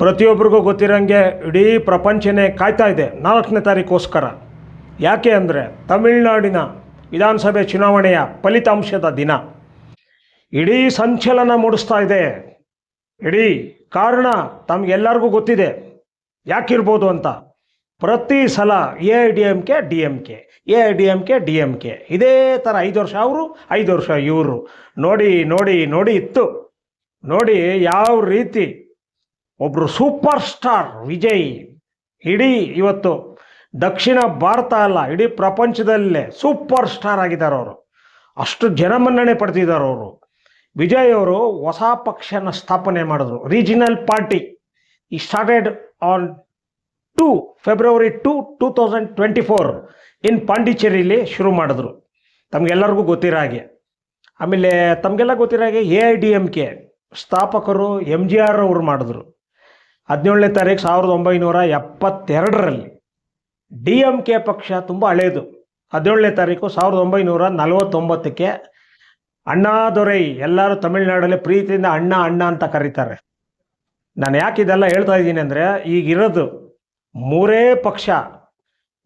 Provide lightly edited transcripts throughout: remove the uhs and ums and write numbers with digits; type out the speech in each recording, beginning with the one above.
ಪ್ರತಿಯೊಬ್ಬರಿಗೂ ಗೊತ್ತಿರೋಂಗೆ ಇಡೀ ಪ್ರಪಂಚನೇ ಕಾಯ್ತಾ ಇದೆ 4ನೇ ತಾರೀಕೋಸ್ಕರ. ಯಾಕೆ ಅಂದರೆ ತಮಿಳುನಾಡಿನ ವಿಧಾನಸಭೆ ಚುನಾವಣೆಯ ಫಲಿತಾಂಶದ ದಿನ. ಇಡೀ ಸಂಚಲನ ಮೂಡಿಸ್ತಾ ಇದೆ. ಇಡೀ ಕಾರಣ ತಮಗೆಲ್ಲರಿಗೂ ಗೊತ್ತಿದೆ ಯಾಕಿರ್ಬೋದು ಅಂತ. ಪ್ರತಿ ಸಲ AIDMK DMK AIDMK DMK ಇದೇ ಥರ 5 ವರ್ಷ ಅವರು 5 ವರ್ಷ ಇವರು ನೋಡಿ ನೋಡಿ ನೋಡಿ ಇತ್ತು. ನೋಡಿ ಯಾವ ರೀತಿ ಒಬ್ಬರು ಸೂಪರ್ ಸ್ಟಾರ್ ವಿಜಯ್ ಇಡೀ ಇವತ್ತು ದಕ್ಷಿಣ ಭಾರತ ಅಲ್ಲ ಇಡೀ ಪ್ರಪಂಚದಲ್ಲೇ ಸೂಪರ್ ಸ್ಟಾರ್ ಆಗಿದ್ದಾರೆ ಅವರು. ಅಷ್ಟು ಜನಮನ್ನಣೆ ಪಡೆದಿದ್ದಾರೆ ಅವರು. ವಿಜಯ್ ಅವರು ಹೊಸ ಪಕ್ಷನ ಸ್ಥಾಪನೆ ಮಾಡಿದ್ರು, ರೀಜನಲ್ ಪಾರ್ಟಿ. ಈ ಸ್ಟಾರ್ಟೆಡ್ ಆನ್ February 2, 2024 ಇನ್ ಪಾಂಡಿಚೇರಿಲಿ ಶುರು ಮಾಡಿದ್ರು. ತಮಗೆಲ್ಲರಿಗೂ ಗೊತ್ತಿರೋ ಹಾಗೆ. ಆಮೇಲೆ ತಮಗೆಲ್ಲ ಗೊತ್ತಿರೋ ಹಾಗೆ AIDMK ಸ್ಥಾಪಕರು MGR ಅವರು ಮಾಡಿದ್ರು 17ನೇ ತಾರೀಕು 1972ರಲ್ಲಿ. DMK ಪಕ್ಷ ತುಂಬ ಹಳೆಯದು. 17ನೇ ತಾರೀಕು 1949ಕ್ಕೆ ಅಣ್ಣಾದೊರೈ, ಎಲ್ಲರೂ ತಮಿಳುನಾಡಲ್ಲಿ ಪ್ರೀತಿಯಿಂದ ಅಣ್ಣ ಅಣ್ಣ ಅಂತ ಕರೀತಾರೆ. ನಾನು ಯಾಕೆ ಇದೆಲ್ಲ ಹೇಳ್ತಾ ಇದ್ದೀನಿ ಅಂದರೆ, ಈಗಿರೋದು 3 ಪಕ್ಷ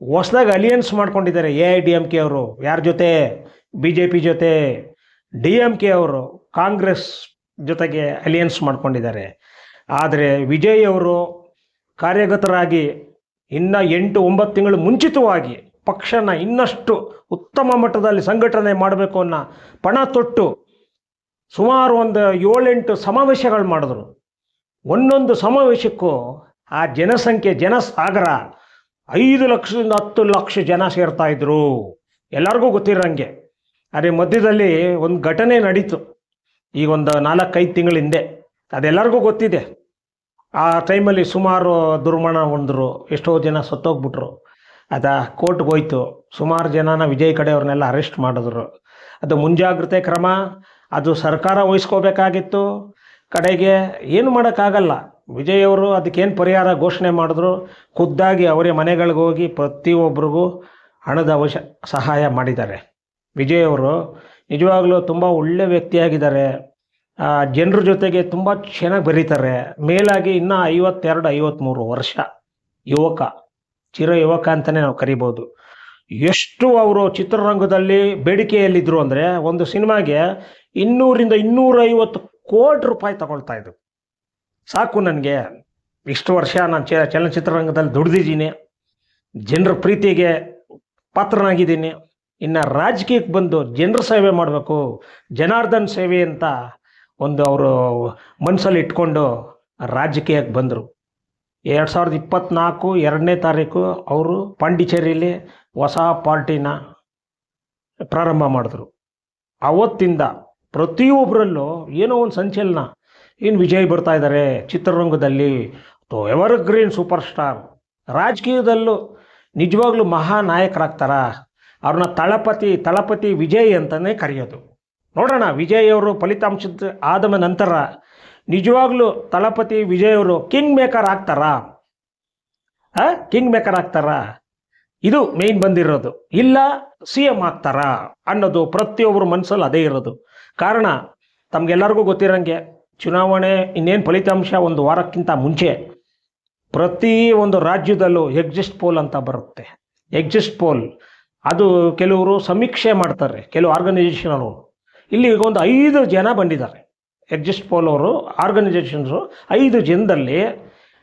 ಹೊಸದಾಗಿ ಅಲಿಯನ್ಸ್ ಮಾಡ್ಕೊಂಡಿದ್ದಾರೆ. AIDMK ಅವರು ಯಾರ ಜೊತೆ? BJP ಜೊತೆ. DMK ಅವರು ಕಾಂಗ್ರೆಸ್ ಜೊತೆಗೆ ಅಲಿಯನ್ಸ್ ಮಾಡ್ಕೊಂಡಿದ್ದಾರೆ. ಆದರೆ ವಿಜಯ್ ಅವರು ಕಾರ್ಯಗತರಾಗಿ ಇನ್ನು 8-9 ತಿಂಗಳು ಮುಂಚಿತವಾಗಿ ಪಕ್ಷನ ಇನ್ನಷ್ಟು ಉತ್ತಮ ಮಟ್ಟದಲ್ಲಿ ಸಂಘಟನೆ ಮಾಡಬೇಕು ಅನ್ನೋ ಪಣ ತೊಟ್ಟು ಸುಮಾರು ಒಂದು 7-8 ಸಮಾವೇಶಗಳು ಮಾಡಿದ್ರು. ಒಂದೊಂದು ಸಮಾವೇಶಕ್ಕೂ ಆ ಜನಸಂಖ್ಯೆ ಜನಸಾಗರ 5 ಲಕ್ಷದಿಂದ 10 ಲಕ್ಷ ಜನ ಸೇರ್ತಾ ಇದ್ರು. ಎಲ್ಲರಿಗೂ ಗೊತ್ತಿರೋಂಗೆ. ಅದೇ ಮಧ್ಯದಲ್ಲಿ ಒಂದು ಘಟನೆ ನಡೀತು ಈಗ ಒಂದು 4-5 ತಿಂಗಳ ಹಿಂದೆ. ಅದೆಲ್ಲರಿಗೂ ಗೊತ್ತಿದೆ. ಆ ಟೈಮಲ್ಲಿ ಸುಮಾರು ದುರ್ಮರಣ ಹೊಂದರು, ಎಷ್ಟೋ ಜನ ಸತ್ತೋಗ್ಬಿಟ್ರು. ಕೋರ್ಟ್ಗೆ ಹೋಯ್ತು. ಸುಮಾರು ಜನನ ವಿಜಯ್ ಕಡೆಯವ್ರನ್ನೆಲ್ಲ ಅರೆಸ್ಟ್ ಮಾಡಿದ್ರು. ಅದು ಮುಂಜಾಗ್ರತೆ ಕ್ರಮ, ಅದು ಸರ್ಕಾರ ವಹಿಸ್ಕೋಬೇಕಾಗಿತ್ತು. ಕಡೆಗೆ ಏನು ಮಾಡೋಕ್ಕಾಗಲ್ಲ. ವಿಜಯ್ ಅವರು ಅದಕ್ಕೇನು ಪರಿಹಾರ ಘೋಷಣೆ ಮಾಡಿದ್ರು, ಖುದ್ದಾಗಿ ಅವರೇ ಮನೆಗಳಿಗೆ ಹೋಗಿ ಪ್ರತಿಯೊಬ್ಬರಿಗೂ ಹಣದ ಸಹಾಯ ಮಾಡಿದ್ದಾರೆ. ವಿಜಯ್ ಅವರು ನಿಜವಾಗ್ಲೂ ತುಂಬ ಒಳ್ಳೆ ವ್ಯಕ್ತಿಯಾಗಿದ್ದಾರೆ. ಜನರ ಜೊತೆಗೆ ತುಂಬ ಚೆನ್ನಾಗಿ ಬರೀತಾರೆ. ಮೇಲಾಗಿ ಇನ್ನೂ 52-53 ವರ್ಷ ಯುವಕ, ಚಿರ ಯುವಕ ಅಂತಲೇ ನಾವು ಕರಿಬೋದು. ಎಷ್ಟು ಅವರು ಚಿತ್ರರಂಗದಲ್ಲಿ ಬೇಡಿಕೆಯಲ್ಲಿದ್ದರು ಅಂದರೆ, ಒಂದು ಸಿನಿಮಾಗೆ 200-250 ಕೋಟಿ ರೂಪಾಯಿ ತಗೊಳ್ತಾ ಇದ್ರು. ಸಾಕು ನನಗೆ, ಇಷ್ಟು ವರ್ಷ ನಾನು ಚಲನಚಿತ್ರರಂಗದಲ್ಲಿ ದುಡ್ದಿದ್ದೀನಿ, ಜನರ ಪ್ರೀತಿಗೆ ಪಾತ್ರನಾಗಿದ್ದೀನಿ, ಇನ್ನು ರಾಜಕೀಯಕ್ಕೆ ಬಂದು ಜನರ ಸೇವೆ ಮಾಡಬೇಕು, ಜನಾರ್ದನ್ ಸೇವೆ ಅಂತ ಒಂದು ಅವರು ಮನಸ್ಸಲ್ಲಿ ಇಟ್ಕೊಂಡು ರಾಜಕೀಯಕ್ಕೆ ಬಂದರು. 2024 2ನೇ ತಾರೀಕು ಅವರು ಪಾಂಡಿಚೇರಿಯಲ್ಲಿ ಹೊಸ ಪಾರ್ಟಿನ ಪ್ರಾರಂಭ ಮಾಡಿದ್ರು. ಆವತ್ತಿಂದ ಪ್ರತಿಯೊಬ್ಬರಲ್ಲೂ ಏನೋ ಒಂದು ಸಂಚಲನ. ಇನ್ನು ವಿಜಯ್ ಬರ್ತಾ ಇದ್ದಾರೆ ಚಿತ್ರರಂಗದಲ್ಲಿ, ಎವರ್ ಗ್ರೀನ್ ಸೂಪರ್ ಸ್ಟಾರ್. ರಾಜಕೀಯದಲ್ಲೂ ನಿಜವಾಗ್ಲೂ ಮಹಾನಾಯಕರಾಗ್ತಾರ. ಅವ್ರನ್ನ ತಳಪತಿ ವಿಜಯ್ ಅಂತಲೇ ಕರೆಯೋದು. ನೋಡೋಣ, ವಿಜಯ್ ಅವರು ಫಲಿತಾಂಶದ ಆದ ನಂತರ ನಿಜವಾಗ್ಲೂ ತಳಪತಿ ವಿಜಯ್ ಅವರು ಕಿಂಗ್ ಮೇಕರ್ ಆಗ್ತಾರಾ? ಕಿಂಗ್ ಮೇಕರ್ ಆಗ್ತಾರಾ? ಇದು ಮೇಯ್ನ್ ಬಂದಿರೋದು. ಇಲ್ಲ CM ಆಗ್ತಾರಾ ಅನ್ನೋದು ಪ್ರತಿಯೊಬ್ಬರು ಮನಸ್ಸಲ್ಲಿ ಅದೇ ಇರೋದು. ಕಾರಣ ತಮಗೆಲ್ಲರಿಗೂ ಗೊತ್ತಿರೋಂಗೆ, ಚುನಾವಣೆ ಇನ್ನೇನು ಫಲಿತಾಂಶ ಒಂದು ವಾರಕ್ಕಿಂತ ಮುಂಚೆ ಪ್ರತಿ ಒಂದು ರಾಜ್ಯದಲ್ಲೂ ಎಕ್ಸಿಟ್ ಪೋಲ್ ಅಂತ ಬರುತ್ತೆ. ಎಕ್ಸಿಟ್ ಪೋಲ್ ಅದು ಕೆಲವರು ಸಮೀಕ್ಷೆ ಮಾಡ್ತಾರೆ, ಕೆಲವು ಆರ್ಗನೈಸೇಷನ್ ಅವರು. ಇಲ್ಲಿ ಈಗ ಒಂದು 5 ಜನ ಬಂದಿದ್ದಾರೆ ಎಕ್ಸಿಟ್ ಪೋಲ್ ಅವರು, ಆರ್ಗನೈಸೇಷನ್ಸು. 5 ಜನದಲ್ಲಿ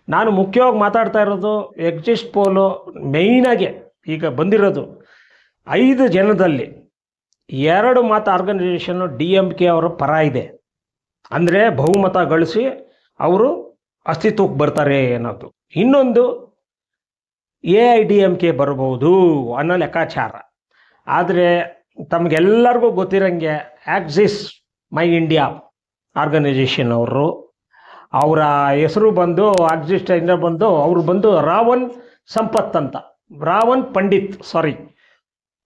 ನಾನು ಮುಖ್ಯವಾಗಿ ಮಾತಾಡ್ತಾ ಇರೋದು ಎಕ್ಸಿಟ್ ಪೋಲು ಮೇಯ್ನಾಗೆ ಈಗ ಬಂದಿರೋದು 5 ಜನದಲ್ಲಿ 2 ಮಾತು ಆರ್ಗನೈಸೇಷನ್ನು DMK ಅವರ ಪರ ಇದೆ. ಅಂದರೆ ಬಹುಮತ ಗಳಿಸಿ ಅವರು ಅಸ್ತಿತ್ವಕ್ಕೆ ಬರ್ತಾರೆ ಅನ್ನೋದು. ಇನ್ನೊಂದು AIDMK ಬರ್ಬೋದು ಅನ್ನೋ ಲೆಕ್ಕಾಚಾರ. ಆದರೆ ತಮಗೆಲ್ಲರಿಗೂ ಗೊತ್ತಿರೋಂಗೆ ಆಕ್ಸಿಸ್ ಮೈ ಇಂಡಿಯಾ ಆರ್ಗನೈಸೇಷನ್ ಅವರು, ಅವರ ಹೆಸರು ಬಂದು ಆಕ್ಸಿಸ್ಟಿಂದ ಬಂದು ಅವರು ಬಂದು ರಾವಣ್ ಸಂಪತ್ ಅಂತ, ರಾವಣ್ ಪಂಡಿತ್, ಸಾರಿ,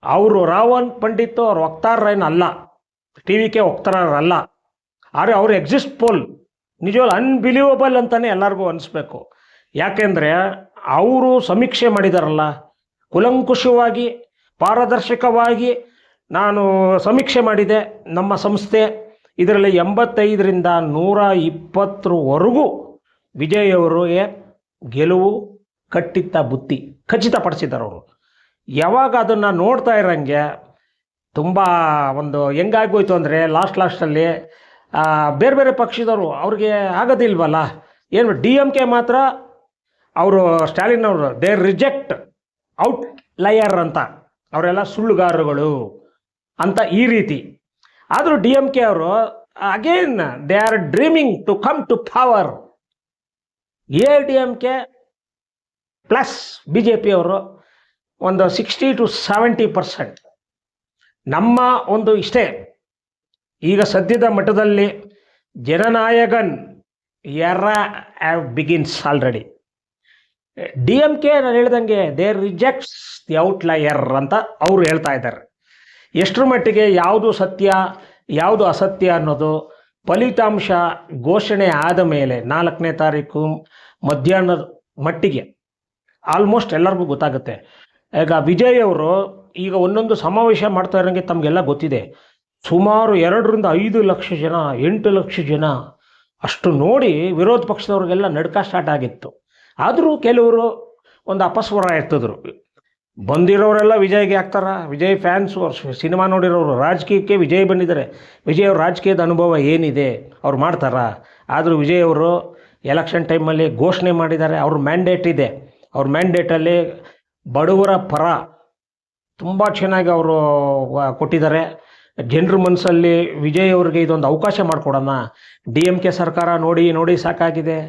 ಅವರು ರಾವಣ್ ಪಂಡಿತ್ ಅವ್ರು ವಕ್ತಾರರೇನಲ್ಲ, TVK ವಕ್ತಾರರಲ್ಲ. ಆದರೆ ಅವರು ಎಕ್ಸಿಸ್ಟ್ ಪೋಲ್ ನಿಜವಾಗ್ಲೂ ಅನ್ಬಿಲೀವಬಲ್ ಅಂತಲೇ ಎಲ್ಲರಿಗೂ ಅನಿಸ್ಬೇಕು. ಯಾಕೆಂದರೆ ಅವರು ಸಮೀಕ್ಷೆ ಮಾಡಿದಾರಲ್ಲ, ಕುಲಂಕುಷವಾಗಿ ಪಾರದರ್ಶಕವಾಗಿ ನಾನು ಸಮೀಕ್ಷೆ ಮಾಡಿದೆ ನಮ್ಮ ಸಂಸ್ಥೆ. ಇದರಲ್ಲಿ 85ರಿಂದ 120ವರೆಗೂ ವಿಜಯ್ ಅವರಿಗೆ ಗೆಲುವು ಕಟ್ಟಿತ್ತ ಬುತ್ತಿ ಖಚಿತಪಡಿಸಿದ್ದಾರೆ ಅವರು. ಯಾವಾಗ ಅದನ್ನು ನೋಡ್ತಾ ಇರೋಂಗೆ ತುಂಬ ಒಂದು ಹೆಂಗಾಗೋಯ್ತು ಅಂದರೆ ಲಾಸ್ಟಲ್ಲಿ ಬೇರೆ ಬೇರೆ ಪಕ್ಷದವರು ಅವ್ರಿಗೆ ಆಗೋದಿಲ್ವಲ್ಲ. ಏನು DMK ಮಾತ್ರ ಅವರು ಸ್ಟಾಲಿನ್ ಅವರು ದೇ ರಿಜೆಕ್ಟ್ ಔಟ್ ಲಯರ್ ಅಂತ, ಅವರೆಲ್ಲ ಸುಳ್ಳುಗಾರರುಗಳು ಅಂತ ಈ ರೀತಿ. ಆದರೂ DMK ಅವರು again they are dreaming to come to power. ADMK plus BJP ಅವರು ಒಂದು 60 to 70%. ನಮ್ಮ ಒಂದು ಇಷ್ಟೇ ಈಗ ಸದ್ಯದ ಮಟ್ಟದಲ್ಲಿ ಜನನಾಯಕನ್ ಎರಾ ಬಿಗಿನ್ಸ್ ಆಲ್ರೆಡಿ. DMK ನಾನು ಹೇಳ್ದಂಗೆ ದೇ ರಿಜೆಕ್ಟ್ಸ್ ದಿ ಔಟ್ಲಯರ್ ಅಂತ ಅವರು ಹೇಳ್ತಾ ಇದ್ದಾರೆ. ಎಷ್ಟರ ಮಟ್ಟಿಗೆ ಯಾವುದು ಸತ್ಯ ಯಾವುದು ಅಸತ್ಯ ಅನ್ನೋದು ಫಲಿತಾಂಶ ಘೋಷಣೆ ಆದ ಮೇಲೆ 4ನೇ ತಾರೀಕು ಮಧ್ಯಾಹ್ನದ ಮಟ್ಟಿಗೆ ಆಲ್ಮೋಸ್ಟ್ ಎಲ್ಲರಿಗೂ ಗೊತ್ತಾಗುತ್ತೆ. ಈಗ ವಿಜಯ್ ಅವರು ಈಗ ಒಂದೊಂದು ಸಮಾವೇಶ ಮಾಡ್ತಾ ಇರೋಂಗೆ ತಮಗೆಲ್ಲ ಗೊತ್ತಿದೆ. ಸುಮಾರು 2 ರಿಂದ 5 ಲಕ್ಷ ಜನ 8 ಲಕ್ಷ ಜನ ಅಷ್ಟು ನೋಡಿ ವಿರೋಧ ಪಕ್ಷದವ್ರಿಗೆಲ್ಲ ನಡ್ಕ ಸ್ಟಾರ್ಟ್ ಆಗಿತ್ತು. ಆದರೂ ಕೆಲವರು ಒಂದು ಅಪಸ್ವರ ಎತ್ತಿದ್ರು. ಬಂದಿರೋರೆಲ್ಲ ವಿಜಯ್ಗೆ ಹಾಕ್ತಾರ, ವಿಜಯ್ ಫ್ಯಾನ್ಸು, ಸಿನಿಮಾ ನೋಡಿರೋರು. ರಾಜಕೀಯಕ್ಕೆ ವಿಜಯ್ ಬಂದಿದ್ದಾರೆ, ವಿಜಯ್ ಅವ್ರ ರಾಜಕೀಯದ ಅನುಭವ ಏನಿದೆ ಅವ್ರು ಮಾಡ್ತಾರ. ಆದರೂ ವಿಜಯ್ ಅವರು ಎಲೆಕ್ಷನ್ ಟೈಮಲ್ಲಿ ಘೋಷಣೆ ಮಾಡಿದ್ದಾರೆ. ಅವ್ರ ಮ್ಯಾಂಡೇಟ್ ಇದೆ. ಅವ್ರ ಮ್ಯಾಂಡೇಟಲ್ಲಿ ಬಡವರ ಪರ ತುಂಬ ಚೆನ್ನಾಗಿ ಅವರು ಕೊಟ್ಟಿದ್ದಾರೆ. ಜನರ ಮನಸ್ಸಲ್ಲಿ ವಿಜಯ್ ಅವ್ರಿಗೆ ಇದೊಂದು ಅವಕಾಶ ಮಾಡಿಕೊಡೋಣ. DMK ಸರ್ಕಾರ ನೋಡಿ ಸಾಕಾಗಿದೆ,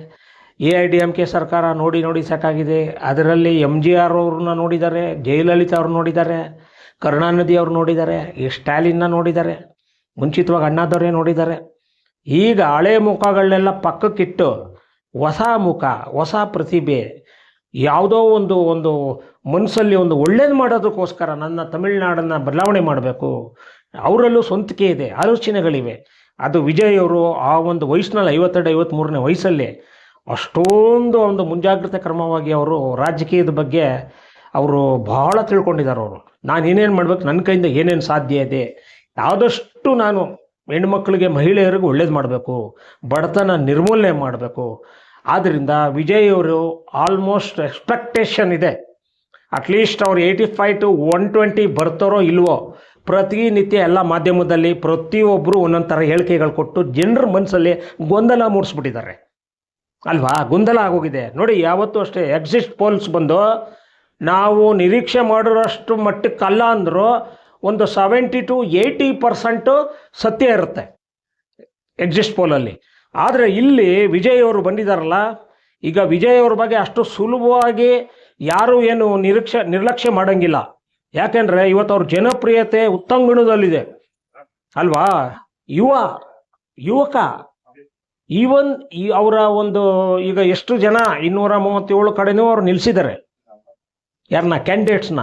AIDMK ಸರ್ಕಾರ ನೋಡಿ ಸಾಕಾಗಿದೆ. ಅದರಲ್ಲಿ MGR ಅವ್ರನ್ನ ನೋಡಿದ್ದಾರೆ, ಜಯಲಲಿತಾ ಅವ್ರು ನೋಡಿದ್ದಾರೆ, ಕರುಣಾನಿಧಿ ಅವ್ರು ನೋಡಿದ್ದಾರೆ, ಸ್ಟಾಲಿನ್ನ ನೋಡಿದ್ದಾರೆ, ಮುಂಚಿತವಾಗಿ ಅಣ್ಣಾದವರೇ ನೋಡಿದ್ದಾರೆ. ಈಗ ಹಳೆ ಮುಖಗಳನ್ನೆಲ್ಲ ಪಕ್ಕಕ್ಕಿಟ್ಟು ಹೊಸ ಮುಖ, ಹೊಸ ಪ್ರತಿಭೆ, ಯಾವುದೋ ಒಂದು ಮನಸ್ಸಲ್ಲಿ ಒಂದು ಒಳ್ಳೇದು ಮಾಡೋದಕ್ಕೋಸ್ಕರ ನನ್ನ ತಮಿಳುನಾಡನ್ನು ಬದಲಾವಣೆ ಮಾಡಬೇಕು, ಅವರಲ್ಲೂ ಸ್ವಂತಿಕೆ ಇದೆ, ಆಲೋಚನೆಗಳಿವೆ. ಅದು ವಿಜಯ್ ಅವರು ಆ ಒಂದು ವಯಸ್ಸಿನಲ್ಲಿ 52-53ನೇ ವಯಸ್ಸಲ್ಲಿ ಅಷ್ಟೊಂದು ಒಂದು ಮುಂಜಾಗ್ರತೆ ಕ್ರಮವಾಗಿ ಅವರು ರಾಜಕೀಯದ ಬಗ್ಗೆ ಅವರು ಬಹಳ ತಿಳ್ಕೊಂಡಿದ್ದಾರೆ. ಅವರು ನಾನು ಏನೇನು ಮಾಡಬೇಕು, ನನ್ನ ಕೈಯಿಂದ ಏನೇನು ಸಾಧ್ಯ ಇದೆ, ಆದಷ್ಟು ನಾನು ಹೆಣ್ಮಕ್ಳಿಗೆ ಮಹಿಳೆಯರಿಗೂ ಒಳ್ಳೇದು ಮಾಡಬೇಕು, ಬಡತನ ನಿರ್ಮೂಲನೆ ಮಾಡಬೇಕು. ಆದ್ದರಿಂದ ವಿಜಯ್ ಅವರು ಆಲ್ಮೋಸ್ಟ್ ಎಕ್ಸ್ಪೆಕ್ಟೇಷನ್ ಇದೆ. ಅಟ್ಲೀಸ್ಟ್ ಅವ್ರು 85 to 120 ಬರ್ತಾರೋ ಇಲ್ವೋ, ಪ್ರತಿನಿತ್ಯ ಎಲ್ಲ ಮಾಧ್ಯಮದಲ್ಲಿ ಪ್ರತಿಯೊಬ್ಬರು ಒಂದೊಂದು ಥರ ಹೇಳಿಕೆಗಳು ಕೊಟ್ಟು ಜನರ ಮನಸ್ಸಲ್ಲಿ ಗೊಂದಲ ಮೂಡಿಸ್ಬಿಟ್ಟಿದ್ದಾರೆ ಅಲ್ವಾ. ಗೊಂದಲ ಆಗೋಗಿದೆ ನೋಡಿ. ಯಾವತ್ತೂ ಅಷ್ಟೇ ಎಕ್ಸಿಸ್ಟ್ ಪೋಲ್ಸ್ ಬಂದು ನಾವು ನಿರೀಕ್ಷೆ ಮಾಡಿರೋಷ್ಟು ಮಟ್ಟಕ್ಕಲ್ಲ ಅಂದರೂ ಒಂದು 70 to 80% ಸತ್ಯ ಇರುತ್ತೆ ಎಕ್ಸಿಸ್ಟ್ ಪೋಲಲ್ಲಿ. ಆದರೆ ಇಲ್ಲಿ ವಿಜಯ್ ಅವರು ಬಂದಿದ್ದಾರಲ್ಲ, ಈಗ ವಿಜಯ್ ಅವ್ರ ಬಗ್ಗೆ ಅಷ್ಟು ಸುಲಭವಾಗಿ ಯಾರೂ ಏನು ನಿರ್ಲಕ್ಷ್ಯ ಮಾಡೋಂಗಿಲ್ಲ. ಯಾಕೆಂದರೆ ಇವತ್ತು ಅವ್ರ ಜನಪ್ರಿಯತೆ ಉತ್ತುಂಗದಲ್ಲಿದೆ ಅಲ್ವಾ. ಯುವಕ ಈವನ್ ಅವರ ಒಂದು ಈಗ ಎಷ್ಟು ಜನ 237 ಕಡೆನೂ ಅವ್ರು ನಿಲ್ಲಿಸಿದ್ದಾರೆ. ಯಾರನ್ನ ಕ್ಯಾಂಡಿಡೇಟ್ಸ್ನ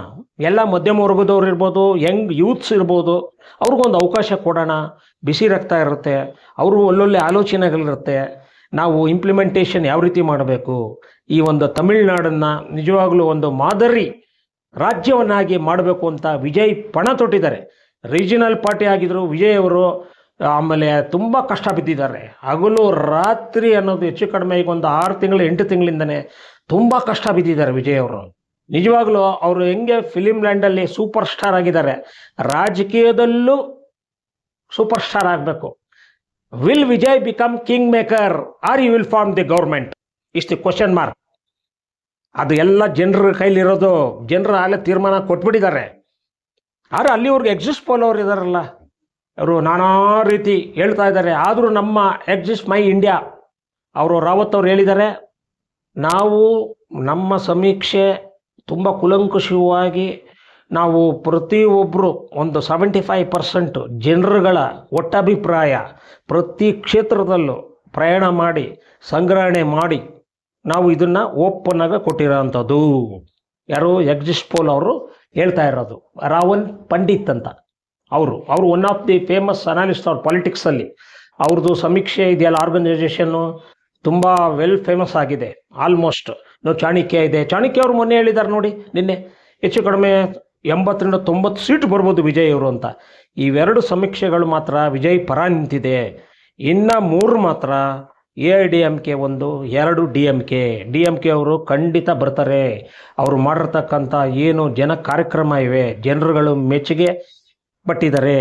ಎಲ್ಲ ಮಧ್ಯಮ ವರ್ಗದವ್ರು ಇರ್ಬೋದು, ಯಂಗ್ ಯೂತ್ಸ್ ಇರ್ಬೋದು, ಅವ್ರಿಗೊಂದು ಅವಕಾಶ ಕೊಡೋಣ. ಬಿಸಿ ರಕ್ತ ಇರುತ್ತೆ, ಅವರು ಒಳ್ಳೊಳ್ಳೆ ಆಲೋಚನೆಗಳಿರುತ್ತೆ. ನಾವು ಇಂಪ್ಲಿಮೆಂಟೇಷನ್ ಯಾವ ರೀತಿ ಮಾಡಬೇಕು, ಈ ಒಂದು ತಮಿಳುನಾಡನ್ನು ನಿಜವಾಗ್ಲೂ ಒಂದು ಮಾದರಿ ರಾಜ್ಯವನ್ನಾಗಿ ಮಾಡಬೇಕು ಅಂತ ವಿಜಯ್ ಪಣ ತೊಟ್ಟಿದ್ದಾರೆ. ರೀಜನಲ್ ಪಾರ್ಟಿ ಆಗಿದ್ರು ವಿಜಯ್ ಅವರು. ಆಮೇಲೆ ತುಂಬ ಕಷ್ಟ ಬಿದ್ದಿದ್ದಾರೆ. ಹಗಲು ರಾತ್ರಿ ಅನ್ನೋದು ಹೆಚ್ಚು ಕಡಿಮೆ ಈಗ ಒಂದು 6 ತಿಂಗಳು 8 ತಿಂಗಳಿಂದನೇ ತುಂಬ ಕಷ್ಟ ಬಿದ್ದಿದ್ದಾರೆ ವಿಜಯ್ ಅವರು. ನಿಜವಾಗ್ಲೂ ಅವರು ಹೆಂಗೆ ಫಿಲಿಂ ಲ್ಯಾಂಡಲ್ಲಿ ಸೂಪರ್ ಸ್ಟಾರ್ ಆಗಿದ್ದಾರೆ, ರಾಜಕೀಯದಲ್ಲೂ ಸೂಪರ್ ಸ್ಟಾರ್ ಆಗಬೇಕು. Will Vijay become king maker or you will form the government is the question mark. ಅದು ಎಲ್ಲ ಜನರ ಕೈಲಿರೋದು. ಜನರು ಆಗಲೇ ತೀರ್ಮಾನ ಕೊಟ್ಬಿಟ್ಟಿದ್ದಾರೆ. ಆದರೆ ಅಲ್ಲಿವ್ರಿಗೆ ಎಕ್ಸಿಸ್ಟ್ ಪೋಲ್ ಅವ್ರು ಇದ್ದಾರಲ್ಲ, ಅವರು ನಾನಾ ರೀತಿ ಹೇಳ್ತಾ ಇದ್ದಾರೆ. ಆದರೂ ನಮ್ಮ ಎಕ್ಸಿಸ್ಟ್ ಮೈ ಇಂಡಿಯಾ ಅವರು ರಾವತ್ ಅವ್ರು ಹೇಳಿದ್ದಾರೆ, ನಾವು ನಮ್ಮ ಸಮೀಕ್ಷೆ ತುಂಬ ಕುಲಂಕುಷವಾಗಿ ನಾವು ಪ್ರತಿಯೊಬ್ಬರು ಒಂದು 75% ಜನರುಗಳ ಒಟ್ಟಭಿಪ್ರಾಯ ಪ್ರತಿ ಕ್ಷೇತ್ರದಲ್ಲೂ ಪ್ರಯಾಣ ಮಾಡಿ ಸಂಗ್ರಹಣೆ ಮಾಡಿ ನಾವು ಇದನ್ನು ಓಪನ್ ಆಗಿ ಕೊಟ್ಟಿರೋವಂಥದ್ದು. ಯಾರು ಎಕ್ಸಿಸ್ಟ್ ಪೋಲ್ ಅವರು ಹೇಳ್ತಾ ಇರೋದು. ರಾವಲ್ ಪಂಡಿತ್ ಅಂತ ಅವರು one of the famous analyst ಅವ್ರ ಪಾಲಿಟಿಕ್ಸಲ್ಲಿ. ಅವ್ರದ್ದು ಸಮೀಕ್ಷೆ ಇದೆಯಲ್ಲ, ಆರ್ಗನೈಸೇಷನ್ನು ತುಂಬ ವೆಲ್ ಫೇಮಸ್ ಆಗಿದೆ. ಆಲ್ಮೋಸ್ಟ್ ಚಾಣಕ್ಯ ಇದೆ. ಚಾಣಕ್ಯ ಅವರು ಮೊನ್ನೆ ಹೇಳಿದ್ದಾರೆ ನೋಡಿ, ನಿನ್ನೆ ಹೆಚ್ಚು ಕಡಿಮೆ 80 ರಿಂದ 90 ಸೀಟ್ ಬರ್ಬೋದು ವಿಜಯ್ ಅವರು ಅಂತ. ಇವೆರಡು ಸಮೀಕ್ಷೆಗಳು ಮಾತ್ರ ವಿಜಯ್ ಪರ ನಿಂತಿದೆ. ಇನ್ನು 3 ಮಾತ್ರ AIADMK ಒಂದು, 2 DMK ಅವರು ಖಂಡಿತ ಬರ್ತಾರೆ. ಅವರು ಮಾಡಿರ್ತಕ್ಕಂಥ ಏನು ಜನ ಕಾರ್ಯಕ್ರಮ ಇವೆ, ಜನರುಗಳು ಮೆಚ್ಚುಗೆ ಪಟ್ಟಿದ್ದಾರೆ,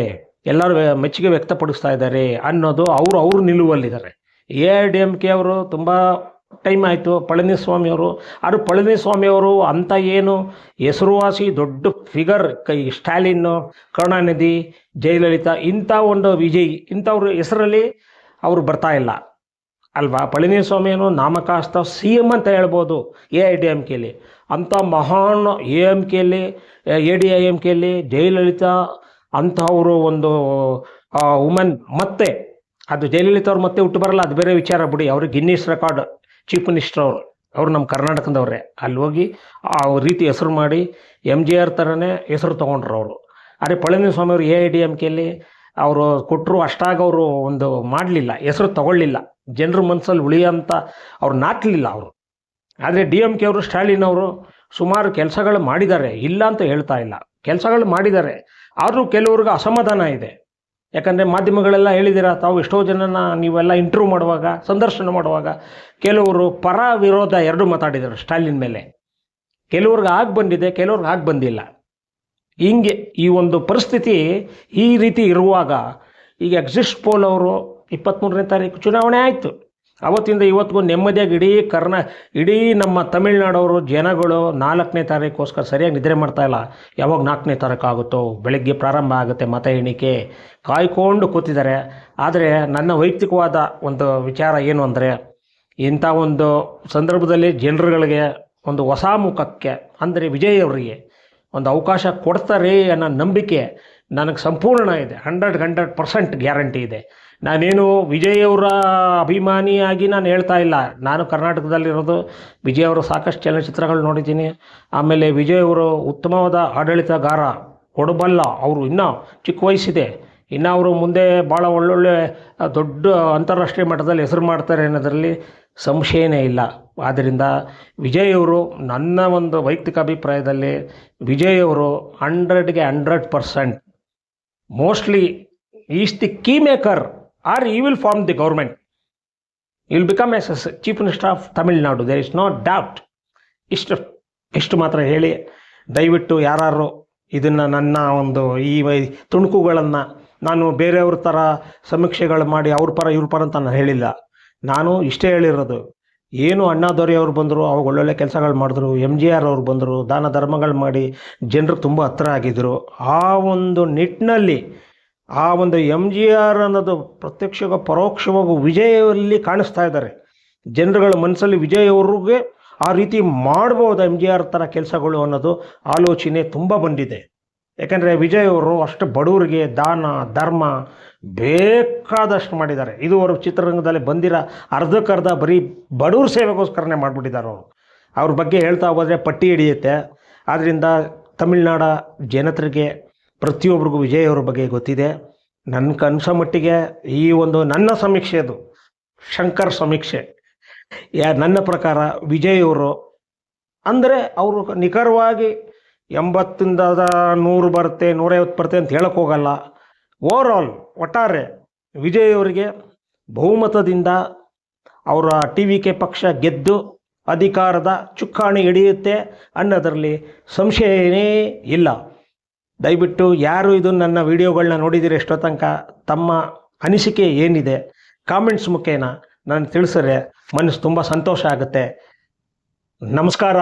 ಎಲ್ಲರೂ ಮೆಚ್ಚುಗೆ ವ್ಯಕ್ತಪಡಿಸ್ತಾ ಇದ್ದಾರೆ ಅನ್ನೋದು ಅವ್ರ ನಿಲುವಲ್ಲಿದ್ದಾರೆ. AIADMK ಅವರು ತುಂಬ ಟೈಮ್ ಆಯಿತು. ಪಳನಿಸ್ವಾಮಿಯವರು, ಅದು ಪಳನಿಸ್ವಾಮಿಯವರು ಅಂಥ ಏನು ಹೆಸರುವಾಸಿ ದೊಡ್ಡ ಫಿಗರ್, ಸ್ಟಾಲಿನ್ನು, ಕರುಣಾನಿಧಿ, ಜಯಲಲಿತಾ ಇಂಥ ಒಂದು ವಿಜಯ್ ಇಂಥವ್ರ ಹೆಸರಲ್ಲಿ ಅವರು ಬರ್ತಾ ಇಲ್ಲ ಅಲ್ವಾ. ಪಳನಿಸ್ವಾಮಿಯನ್ನು ನಾಮಕಾಸ್ತ CM ಅಂತ ಹೇಳ್ಬೋದು AIADMKಲಿ. ಅಂಥ ಮಹಾನ್ AIADMKಲಿ ಜಯಲಲಿತಾ ಅಂಥವರು ಒಂದು ವುಮನ್. ಮತ್ತೆ ಅದು ಜಯಲಲಿತಾ ಅವ್ರು ಮತ್ತೆ ಹುಟ್ಟು ಬರಲ್ಲ, ಅದು ಬೇರೆ ವಿಚಾರ ಬಿಡಿ. ಅವ್ರಿಗೆ ಗಿನ್ನಿಸ್ ರೆಕಾರ್ಡ್ ಚೀಫ್ ಮಿನಿಸ್ಟರ್ ಅವರು ನಮ್ಮ ಕರ್ನಾಟಕದವ್ರೆ. ಅಲ್ಲಿ ಹೋಗಿ ಆ ರೀತಿ ಹೆಸರು ಮಾಡಿ MGR ಥರನೇ ಹೆಸರು ತೊಗೊಂಡ್ರು ಅವರು. ಆದರೆ ಪಳನಿಸ್ವಾಮಿ ಅವರು AIADMKಲಿ ಅವರು ಕೊಟ್ಟರು, ಅಷ್ಟಾಗಿ ಅವರು ಒಂದು ಮಾಡಲಿಲ್ಲ, ಹೆಸರು ತಗೊಳ್ಳಿಲ್ಲ, ಜನರ ಮನಸ್ಸಲ್ಲಿ ಉಳಿಯೋಂಥ ಅವ್ರು ನಾಟಲಿಲ್ಲ ಅವರು. ಆದರೆ DMK ಅವರು, ಸ್ಟಾಲಿನ್ ಅವರು ಸುಮಾರು ಕೆಲಸಗಳು ಮಾಡಿದ್ದಾರೆ, ಇಲ್ಲ ಅಂತ ಹೇಳ್ತಾ ಇಲ್ಲ, ಕೆಲಸಗಳು ಮಾಡಿದ್ದಾರೆ. ಆದರೂ ಕೆಲವ್ರಿಗೆ ಅಸಮಾಧಾನ ಇದೆ. ಯಾಕಂದರೆ ಮಾಧ್ಯಮಗಳೆಲ್ಲ ಹೇಳಿದ್ದೀರಾ ತಾವು, ಎಷ್ಟೋ ಜನನ ನೀವೆಲ್ಲ ಇಂಟರ್ವ್ಯೂ ಮಾಡುವಾಗ, ಸಂದರ್ಶನ ಮಾಡುವಾಗ ಕೆಲವರು ಪರ ವಿರೋಧ ಎರಡೂ ಮಾತಾಡಿದ್ದಾರೆ ಸ್ಟಾಲಿನ್ ಮೇಲೆ. ಕೆಲವ್ರಿಗೆ ಆಗಿ ಬಂದಿದೆ, ಕೆಲವ್ರಿಗೆ ಆಗಿ ಬಂದಿಲ್ಲ. ಹಿಂಗೆ ಈ ಒಂದು ಪರಿಸ್ಥಿತಿ ಈ ರೀತಿ ಇರುವಾಗ ಈಗ ಎಕ್ಸಿಸ್ಟ್ ಪೋಲ್ ಅವರು 23ನೇ ತಾರೀಕು ಚುನಾವಣೆ ಆಯಿತು. ಅವತ್ತಿಂದ ಇವತ್ತಿಗೂ ನೆಮ್ಮದಿಯಾಗಿ ಇಡೀ ನಮ್ಮ ತಮಿಳ್ನಾಡವರು ಜನಗಳು 4ನೇ ತಾರೀಕೋಸ್ಕರ ಸರಿಯಾಗಿ ನಿದ್ರೆ ಮಾಡ್ತಾ ಇಲ್ಲ. ಯಾವಾಗ 4ನೇ ತಾರೀಕು ಆಗುತ್ತೋ, ಬೆಳಗ್ಗೆ ಪ್ರಾರಂಭ ಆಗುತ್ತೆ ಮತ ಎಣಿಕೆ, ಕಾಯ್ಕೊಂಡು ಕೂತಿದ್ದಾರೆ. ಆದರೆ ನನ್ನ ವೈಯಕ್ತಿಕವಾದ ಒಂದು ವಿಚಾರ ಏನು ಅಂದರೆ, ಇಂಥ ಒಂದು ಸಂದರ್ಭದಲ್ಲಿ ಜನರುಗಳಿಗೆ ಒಂದು ಹೊಸ ಮುಖಕ್ಕೆ ಅಂದರೆ ವಿಜಯ್ ಅವರಿಗೆ ಒಂದು ಅವಕಾಶ ಕೊಡ್ತಾರೆ ಅನ್ನೋ ನಂಬಿಕೆ ನನಗೆ ಸಂಪೂರ್ಣ ಇದೆ. 100% ಗ್ಯಾರಂಟಿ ಇದೆ. ನಾನೇನು ವಿಜಯ್ ಅವರ ಅಭಿಮಾನಿಯಾಗಿ ನಾನು ಹೇಳ್ತಾ ಇಲ್ಲ. ನಾನು ಕರ್ನಾಟಕದಲ್ಲಿರೋದು, ವಿಜಯ್ ಅವರು ಸಾಕಷ್ಟು ಚಲನಚಿತ್ರಗಳು ನೋಡಿದ್ದೀನಿ. ಆಮೇಲೆ ವಿಜಯ್ ಅವರು ಉತ್ತಮವಾದ ಆಡಳಿತಗಾರ, ಕೊಡಬಲ್ಲ. ಅವರು ಇನ್ನೂ ಚಿಕ್ಕ ವಯಸ್ಸಿದೆ, ಇನ್ನು ಅವರು ಮುಂದೆ ಭಾಳ ಒಳ್ಳೊಳ್ಳೆ ದೊಡ್ಡ ಅಂತಾರಾಷ್ಟ್ರೀಯ ಮಟ್ಟದಲ್ಲಿ ಹೆಸರು ಮಾಡ್ತಾರೆ ಅನ್ನೋದರಲ್ಲಿ ಸಂಶಯನೇ ಇಲ್ಲ. ಆದ್ದರಿಂದ ವಿಜಯ್ ಅವರು, ನನ್ನ ಒಂದು ವೈಯಕ್ತಿಕ ಅಭಿಪ್ರಾಯದಲ್ಲಿ ವಿಜಯ್ ಅವರು 100ಗೆ 100% mostly is the key maker or he will form the government. He will become as chief minister of Tamil Nadu. There is no doubt. ಇಷ್ಟು ಮಾತ್ರ ಹೇಳಿ, ದಯವಿಟ್ಟು ಯಾರು ಇದನ್ನು ನನ್ನ ಒಂದು ಈ ತುಣುಕುಗಳನ್ನು ನಾನು ಬೇರೆಯವ್ರ ಥರ ಸಮೀಕ್ಷೆಗಳು ಮಾಡಿ ಅವ್ರ ಪರ ಇವ್ರ ಪರ ಅಂತ ನಾನು ಹೇಳಿಲ್ಲ. ನಾನು ಇಷ್ಟೇ ಹೇಳಿರೋದು, ಏನು ಅಣ್ಣಾದೊರೆ ಅವ್ರು ಬಂದರು, ಅವಾಗ ಒಳ್ಳೊಳ್ಳೆ ಕೆಲಸಗಳು ಮಾಡಿದ್ರು. MGR ಅವ್ರು ಬಂದರು, ದಾನ ಧರ್ಮಗಳು ಮಾಡಿ ಜನರಿಗೆ ತುಂಬ ಹತ್ತಿರ ಆಗಿದ್ದರು. ಆ ಒಂದು ನಿಟ್ಟಿನಲ್ಲಿ ಆ ಒಂದು MGR ಅನ್ನೋದು ಪ್ರತ್ಯಕ್ಷವಾಗಿ ಪರೋಕ್ಷವಾಗಿ ವಿಜಯಲ್ಲಿ ಕಾಣಿಸ್ತಾ ಇದ್ದಾರೆ. ಜನರುಗಳ ಮನಸ್ಸಲ್ಲಿ ವಿಜಯ್ ಅವ್ರಿಗೆ ಆ ರೀತಿ ಮಾಡ್ಬೋದು MGR ಥರ ಕೆಲಸಗಳು ಅನ್ನೋದು ಆಲೋಚನೆ ತುಂಬ ಬಂದಿದೆ. ಯಾಕಂದರೆ ವಿಜಯ್ ಅವರು ಅಷ್ಟು ಬಡವರಿಗೆ ದಾನ ಧರ್ಮ ಬೇಕಾದಷ್ಟು ಮಾಡಿದ್ದಾರೆ. ಇದುವರೆಗೂ ಚಿತ್ರರಂಗದಲ್ಲಿ ಬಂದಿರೋ ಅರ್ಧಕ್ಕರ್ಧ ಬರೀ ಬಡವ್ರ ಸೇವೆಗೋಸ್ಕರನೇ ಮಾಡಿಬಿಟ್ಟಿದ್ದಾರೆ ಅವರು. ಅವ್ರ ಬಗ್ಗೆ ಹೇಳ್ತಾ ಹೋದರೆ ಪಟ್ಟಿ ಹಿಡಿಯುತ್ತೆ. ಆದ್ದರಿಂದ ತಮಿಳ್ನಾಡ ಜನತೆಗೆ ಪ್ರತಿಯೊಬ್ಬರಿಗೂ ವಿಜಯ್ ಅವ್ರ ಬಗ್ಗೆ ಗೊತ್ತಿದೆ. ನನ್ನ ಕನಸೋ ಮಟ್ಟಿಗೆ ಈ ಒಂದು ನನ್ನ ಸಮೀಕ್ಷೆ, ಅದು ಶಂಕರ್ ಸಮೀಕ್ಷೆ, ನನ್ನ ಪ್ರಕಾರ ವಿಜಯ್ ಅವರು ಅಂದರೆ ಅವರು ನಿಖರವಾಗಿ 80ರಿಂದ 100 ಬರುತ್ತೆ, 150 ಬರುತ್ತೆ ಅಂತ ಹೇಳಕ್ಕೆ ಹೋಗಲ್ಲ. ಓವರಾಲ್ ಒಟ್ಟಾರೆ ವಿಜಯ್ ಅವರಿಗೆ ಬಹುಮತದಿಂದ ಅವರ TVK ಪಕ್ಷ ಗೆದ್ದು ಅಧಿಕಾರದ ಚುಕ್ಕಾಣಿ ಹಿಡಿಯುತ್ತೆ ಅನ್ನೋದರಲ್ಲಿ ಸಂಶಯನೇ ಇಲ್ಲ. ದಯವಿಟ್ಟು ಯಾರು ಇದು ನನ್ನ ವಿಡಿಯೋಗಳನ್ನ ನೋಡಿದ್ದೀರಿ ಎಷ್ಟೋ ತನಕ, ತಮ್ಮ ಅನಿಸಿಕೆ ಏನಿದೆ ಕಾಮೆಂಟ್ಸ್ ಮುಖೇನ ನಾನು ತಿಳಿಸಿದ್ರೆ ಮನಸ್ಸು ತುಂಬ ಸಂತೋಷ ಆಗುತ್ತೆ. ನಮಸ್ಕಾರ.